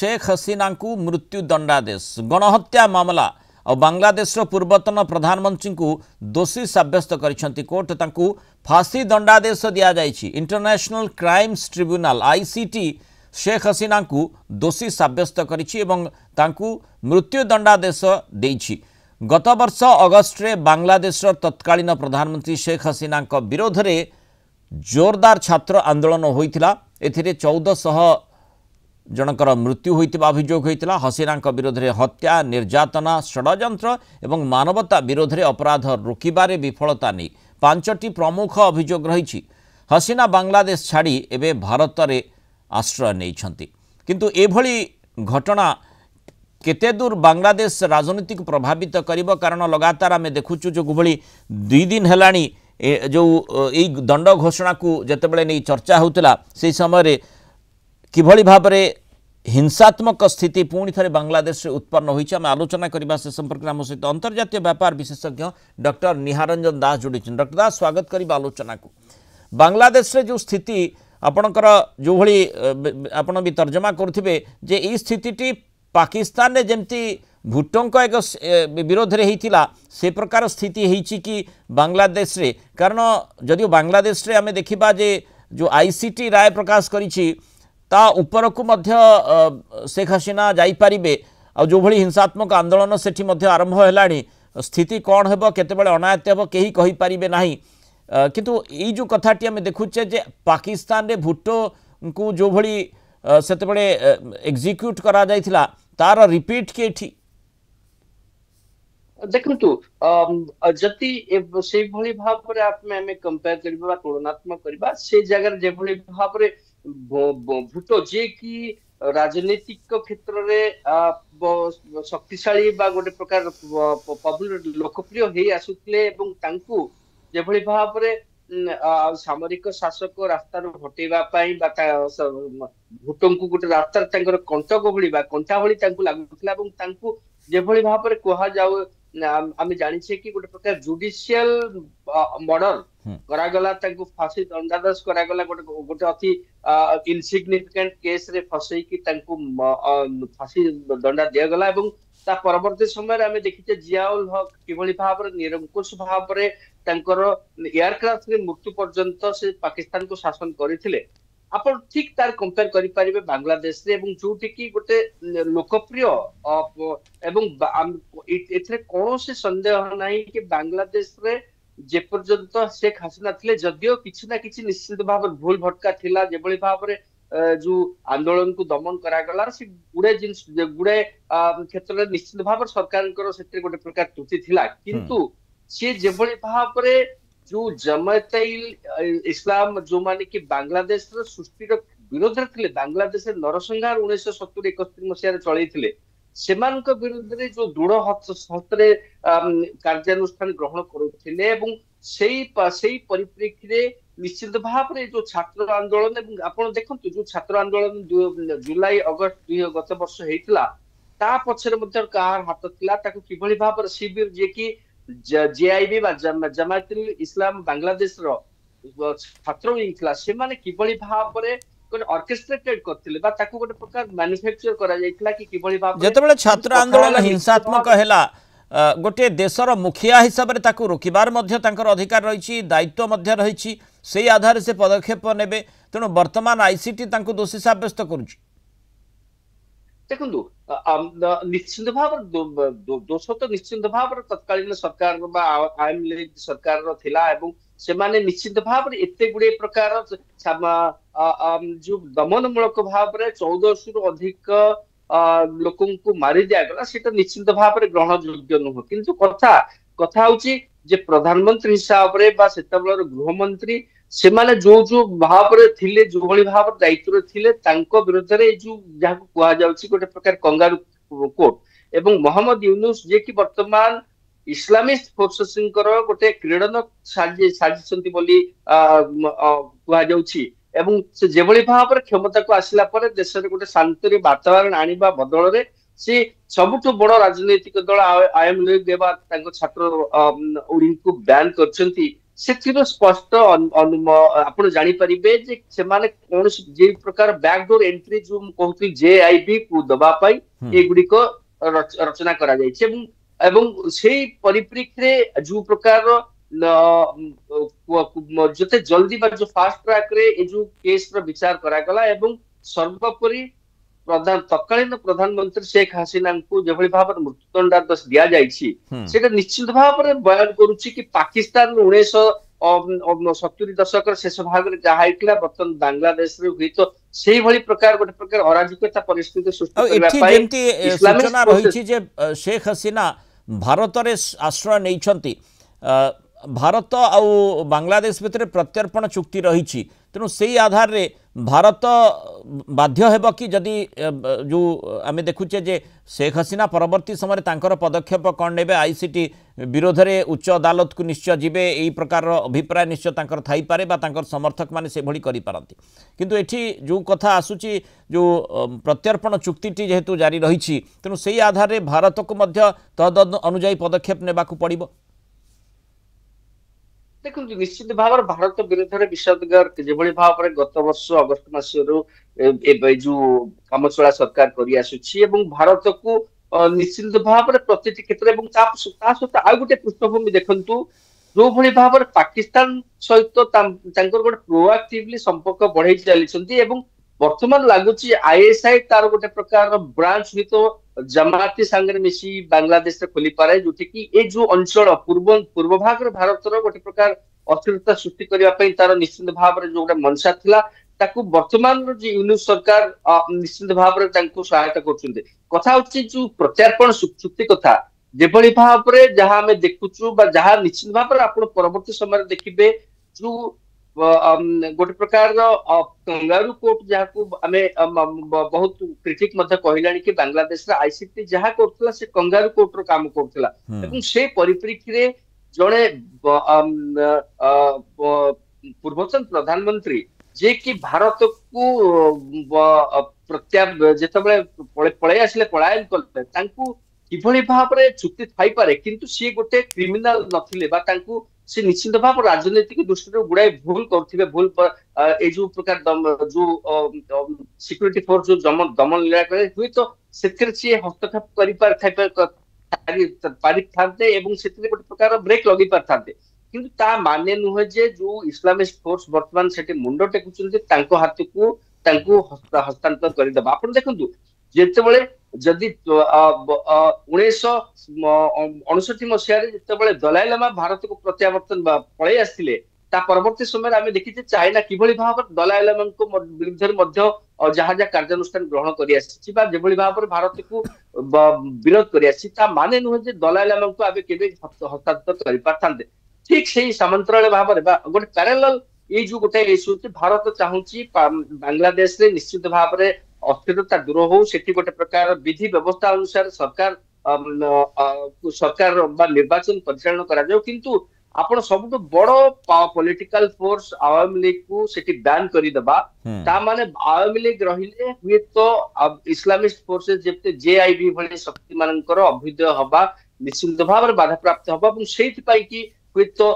शेख हसीना को मृत्यु दंडादेश गणहत्या मामला और बांग्लादेश पूर्वतन प्रधानमंत्री को दोषी साब्यस्त करिसेंति कोर्ट तांकु फांसी दंडादेश दिया जाइछि। International crimes tribunal ICT Sheikh Hasina को दोषी साब्यस्त करिछि एवं तांकु मृत्यु दंडादेश देइछि। गत वर्ष अगस्ट रे बांग्लादेश तत्कालीन प्रधानमंत्री शेख हसीना विरोध में जोरदार छात्र आंदोलन होइतिला। एथिरे 1400 जनकर मृत्यु होइतिबा अभियोग होइतिला। हसीना विरोध में हत्या, निर्यातना, षड्यंत्र एवं मानवता विरोध में अपराध रोकिबारे विफलता नहीं 5टी प्रमुख अभियोग रही। हसीना बांग्लादेश छाड़ी एबे भारत में आश्रय नहीं, किंतु एभली घटना केते दूर बांग्लादेश राजनीति को प्रभावित करिबो, कारण लगातार आम देखुचु जो भली 2 दिन हेलाणी जो यही दंड घोषणा को जितेबाला नहीं चर्चा होता से समय किभली भाव में हिंसात्मक स्थिति पुणी थे बांग्लादेश उत्पन्न होती। आम आलोचना करने से संपर्क में आम सहित अंतर्जातीय व्यापार विशेषज्ञ डॉक्टर निहारंजन दास जोड़ी। डॉक्टर दास स्वागत करिबा आलोचना को। बांग्लादेश रे जो स्थिति आपणकर जो भली आपण भी तर्जमा करुथिबे जे ई स्थिति पाकिस्तान ने जमती भुट्टों का एक विरोध रे हितिला से प्रकार स्थिति होइछि कि बांग्लादेश रे, कारण जदियो बांग्लादेश रे आमे देखिबा जे जो आईसीटी राय प्रकाश करिछि ता ऊपर को मध्य शेख हसीना जाई परिबे और जो भली हिंसात्मक आंदोलन सेठी मध्य आरंभ हेलाणी। स्थिति कौन हेबो केतेबेले अनायत्त हेबो केही कहि परिबे नाही, किंतु ई जो कथाटी आमे देखुचे जे पाकिस्तान रे भुट्टो को जो भली सेतेबेले एग्जीक्यूट करा जायथिला तार रिपीट केठी देखु जति से भली भाव पर आमे कंपेयर करबा तुलनात्मक करबा से जगह जे भली भाव रे भुट्टो जे कि राजनीतिक क्षेत्र रे शक्तिशाली बा गोटे प्रकार पॉपुलर लोकप्रिय हे आसुतले एवं तांकु जे भली भाव रे सामरिक शासक रास्ता हटेवा भुट्टों को गोटे रास्ता कंटक भली कंटा भली लगुला एवं तांकु जे भली भाव रे कहा जाऊ आम जानिछे कि गोटे प्रकार जुडिशियल मर्डर करागला तांकु फांसी दंडादेश करागला गोटे अति इनसिग्निफिकेंट केस रे फसई कि तांकु फांसी दंडा दिया गला एवं ता परवर्ती समय आम देखिचे जियाउल हक किभली भाव रे निरंकुश भाव रे तांकर एयरक्राफ्ट रे मृत्यु पर्यंत से पाकिस्तान को शासन करथिले। आपण ठीक तार कंपेयर करि परिबे बांग्लादेश रे एवं जोटी की गोटे लोकप्रिय एवं एथरे कोनोसी संदेह नाही कि बांग्लादेश रे जे पर्यंत शेख हसीना थिले जदियो किछि ना किछि निश्चित भाव भूल भटका थिला जेबळी भाव रे जो आंदोलन को दमन करा गला से गुडे जिंस गुडे क्षेत्र रे निश्चित भाव सरकार से गोटे प्रकार त्रुटि थिला, किंतु से जेबळी भाव रे जो जमात इस्लाम जो माने कि बांग्लादेश सृष्टि विरोध थे बांग्लादेश नरसंहार 1970-71 मसीह चलते सेमानक विरुद्ध रे जो दृढ़ हस्ते कार्यानुष्ठान ग्रहण करुथिले परिप्रेक्षी रे निश्चित भाव रे जो छात्र आंदोलन एवं आपण देखंतु जो छात्र आंदोलन जुलाई अगस्त गत वर्ष हेतिला ता पछरे मध्य कार हाथ थिला ताकू किभली भाव रे शिविर जे कि जेआईबी बा जमातुल इस्लाम बांग्लादेश रो छात्र विंग थिला से माने किभली भाव रे कोन ऑर्केस्ट्रेटेड करथिले बा ताकू गोटे प्रकार मैन्युफैक्चर करा जायथिला कि किभली भाव जेतेबेले छात्र आंदोलन हिंसात्मक हैला गोटे देशर मुखिया हिसाब रे ताकू रोकिबार मध्य तांकर अधिकार रहिछि, दायित्व मध्य रहिछि, सेही आधार से पदक्षेप नेबे। तेणु वर्तमान आईसीटी तांको दोषी साब्यस्त करूछि। देखु निश्चित भाव दोष तो निश्चित भाव तत्कालीन सरकार आवाम लीग सरकार थिला एवं से माने निश्चित भाव एते गुडे प्रकार जो दमनमूलक भाव 1400 रु अधिक लोकों को मारी दिया गला सेटा निश्चित भाव ग्रहण योग्य नुह, किंतु कथा होची जे प्रधानमंत्री हिसाब रे बा सेतबलर गृहमंत्री से माने जो भाव रे थिले जो भली भाव दायित्व रे थिले तांको विरुद्ध रे जो जहा को कहा जाउची गोटे प्रकार कंगारू कोर्ट एवं मोहम्मद यूनुस जे कि वर्तमान इस्लामिस्ट फोर्सेस गोटे क्रीडन साजिसंती बोली कहा जाउची एवं से जेभली भाव क्षमता को आसिला पर देश रे गोटे शांति वातावरण आनिबा बदल रे से सबुठ बड़ राजनीतिक दल आईएम लीग देवा छात्र को बैन करछंती ସେଥିରୁ ସ୍ପଷ୍ଟ ଆପଣ ଜାଣିପାରିବେ ଯେ ସେମାନେ କୌଣସି ଯେ ପ୍ରକାର ବ୍ୟାକଡୋର ଏଣ୍ଟ୍ରି ଯୋଉ ମୁଁ କହୁଥିଲି JIB କୁ ଦବା ପାଇଁ ଏଗୁଡିକ ରଚନା କରାଯାଇଛି ଏବଂ ସେଇ ପରିପ୍ରେକ୍ଷୀରେ ଯୋଉ ପ୍ରକାର ଯେତେ ଜଲ୍ଦି ବା ଯୋଉ ଫାଷ୍ଟ ଟ୍ରାକ ରେ ଏ ଯୋଉ କେସ ର ବିଚାର କରାଗଲା ଏବଂ ସର୍ବୋପରି ତତ୍କାଳୀନ ପ୍ରଧାନମନ୍ତ୍ରୀ ଶେଖ ହାସିନାଙ୍କୁ ଯେଭଳି ଭାବରେ ମୃତ୍ୟୁଦଣ୍ଡାଦେଶ ଦିଆଯାଇଛି ସେଇଟା ନିଶ୍ଚିତ ଭାବରେ ବୟାନ କରୁଛି କି ପାକିସ୍ତାନ 1970 ଦଶକର ଶେଷ ଭାଗରେ ଯାହା ହେଇଥିଲା ବର୍ତ୍ତମାନ ବାଂଲାଦେଶରେ ହୁଏତ ସେଇଭଳି ପ୍ରକାର ଗୋଟେ ପ୍ରକାର ଅରାଜକତା ପରିସ୍ଥିତି ସୃଷ୍ଟି କରିବା ପାଇଁ ସୂଚନା ରହିଛି ଯେ ଶେଖ ହାସିନା ଭାରତରେ ଆଶ୍ରୟ ନେଇଛନ୍ତି। ଭାରତ ଆଉ ବାଂଲାଦେଶ ଭିତରେ ପ୍ରତ୍ୟର୍ପଣ ଚୁକ୍ତି ରହିଛି, ତେଣୁ ସେହି ଆଧାରରେ ଭାରତ ବାଧ୍ୟ ହେବ कि जदि जो आम देखुचे जे शेख हसीना परवर्ती समय तांकर पदक्षेप कौन ने आईसीटी विरोध में उच्च अदालत को निश्चय जीवे यही प्रकार अभिप्राय निश्चय तांकर थाई पारे बा तांकर समर्थक माने से भली करि पारंती, किंतु एठी जो कथा आसुची जो प्रत्यर्पण चुक्तिटी जेहेतु जारी रही तेणु से आधार में भारत को मध्य तद अनुजाई पदक्षेप नेबाकू पड़िबो। देखो निश्चित भाव भारत विरोध में विषादगार जो भाव में गत वर्ष अगस्ट मसरू जो कामचला सरकार कर भारत को निश्चित भाव में प्रति क्षेत्र में सहित आउ गोटे पृष्ठभूमि देखु जो भाई भाव में पाकिस्तान सहित गोटे प्रोएक्टिवली संपर्क बढ़ाई चली वर्तमान लगुच ISI तार गोटे प्रकार ब्रांच हुई तो जमाती सांगे मिसी बांग्लादेश खोली पारे जो कि जो अंचल पूर्व भाग भारत गोटे प्रकार अस्थिरता सृष्टि करने तार निश्चित भाव में जो गोटे मनसा थिला ताकू वर्तमान यूनिस सरकार निश्चित भाव में सहायता कर कथा जो प्रत्यार्पण चुक्ति कथा जेभली भाव में जहाँ आम देखुचु जहाँ निश्चित भाव में आप परवर्ती समय देखिए जो गोटे प्रकार कंगारू कोर्ट जहाँ आम बहुत क्रिटिक कहला कि बांग्लादेश ICT जहाँ करथला से कंगारू कोर्ट रो काम करथला एवं से परिप्रेक्षी रे जड़े पूर्वतन प्रधानमंत्री जे कि भारत को जिते पलि आसिले पलायन कले किभली भाव में चुक्ति थाई पारे किंतु सी गोटे क्रिमिनाल नथिले बा तांकू से निश्चित भाव राजनीतिक दृष्टि गुड़ाए भूल करथिबे भूल ए जो प्रकार जो सिक्योरिटी फोर्स जो दमन लीला करे हुई तो सेतिर से हस्तक्षेप करि पारि थाते एवं सेतिर गोटे प्रकार ब्रेक लगी पार थाते किंतु ता माने नुहे जे जो इस्लामिस्ट फोर्स वर्तमान सेठी मुंडो टेकुचंती तांको हाथ को तांको हस्तांतर कर दबा आपण देखंतु जेतेबेले जदि 1959 मसीह जिते दलाई लामा भारत को प्रत्यावर्तन पलि आसते परवर्ती समय आम देखी चाइना किभली भाव दलाई लामा विरुद्ध जहाँ जहाँ कार्यानुष्ठान ग्रहण कर भाव में भारत को विरोध कर माने नुहे दलाई लामा को आम के हस्तांतर कर पारते ठीक से समांतराल भाव में गोटे पैरेलल ये जो गोटे इश्यू भारत चाहूँगी बांग्लादेश रे निश्चित भाव में अस्थिरता दूर हो सेठी गोटे प्रकार विधि व्यवस्था अनुसार सरकार निर्वाचन परिचालन करा जाओ किंतु आपण सबुठ बड़ पॉलिटिकल फोर्स आवामी लीग को सेठी बैन करि दबा ता माने आवामी लीग रहिले हुए तो इस्लामिस्ट फोर्सेस जेते JIB भली शक्ति मानकर अभ्युदय हबा निश्चित भाव में बाधा प्राप्त हबा এবং সেইথি পাই কি तो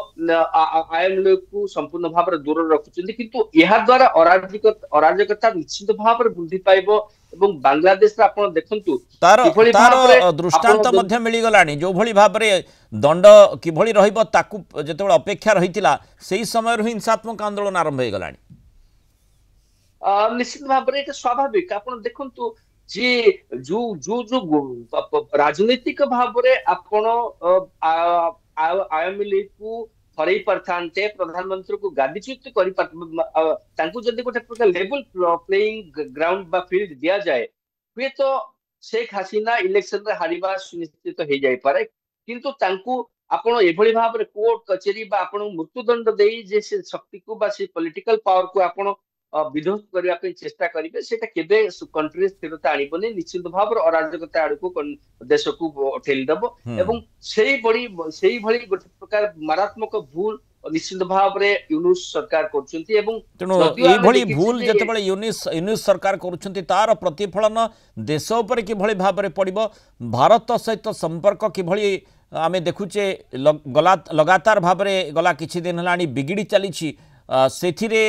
आवामी लीग को संपूर्ण भाव में दूर रखुचंदी किंतु यह द्वारा अराजकता निश्चित भाव में वृद्धि पाइबो एवं बांग्लादेश रे आपण देखंतु तार दृष्टांत मध्य मिली गलानी जो भली भाव में दंड किभली रहिबो ताकू जेतेबेले अपेक्षा रहितिला सेही समय हिंसात्मक आंदोलन आरंभ हो गलानी निश्चित भाव में स्वाभाविक आपण देखंतु जे जो जो जो राजनीतिक भाव में आपण आवामी लीग को हरई पारथांते प्रधानमंत्री को गादीच्युत करि जदि गोटे प्रकार लेवल प्लेइंग ग्राउंड बा फील्ड दिया जाए हुए तो शेख हसीना इलेक्शन रे हारिबा सुनिश्चित हो जाय पारे किंतु तांकू आपण एभली भाव में कोर्ट कचेरी बा आपण मृत्युदंड देई जे से शक्ति को बा से पॉलिटिकल पावर को आपण विरोध करने चेष्टा करेंगे से कंट्री स्थिरता आणबनी निश्चित भाव अराजकता आड़ को देश को ठेलीदेव एवं से गोटे प्रकार मारात्मक भूल निश्चित भाव में यूनिस सरकार कर भूल जिते यूनिस सरकार कर तार प्रतिफलन देश उपर किभली भाव में पड़ो भारत सहित संपर्क किभली आमे देखुचे गला लगातार भाव में गला किछि दिन हलानी बिगिड़ी चली सेथिरे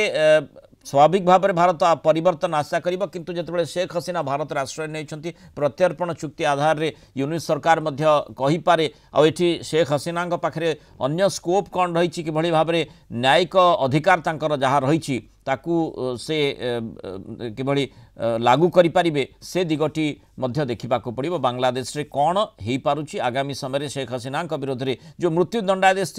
स्वाभाविक भाव में भारत परिवर्तन आशा करिबो किंतु जेतेबेले शेख हसीना भारत आश्रय नहीं प्रत्यर्पण चुक्ति आधार रे यूनिट सरकार मध्य कहि पारे आ एठी शेख हसीना पाखरे अन्य स्कोप कौन रही कि भाव में न्यायिक अधिकार तांकर जहाँ रही ताकू से किभली लागू करि परिबे से दिगटी मध्य देखा पड़ो बांग्लादेश रे कौन हो पारुछि आगामी समय शेख हसीना विरोध में जो मृत्यु दंडादेश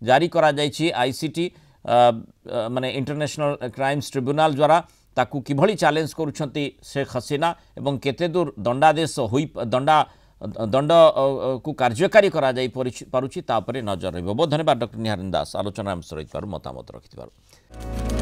जारी करा जायछि आईसीटी माने इंटरनेशनल क्राइम्स ट्रिब्यूनल द्वारा ताकू किभली चैलेंज करुछंती शेख हसीना एवं केते दूर दंडादेश होई दंड को कार्यकारी करा जाई पारुछि तापरे नजर रहबो। बहुत धन्यवाद डॉक्टर निहारिन दास आलोचना में सहित मतामत रखिथिबार।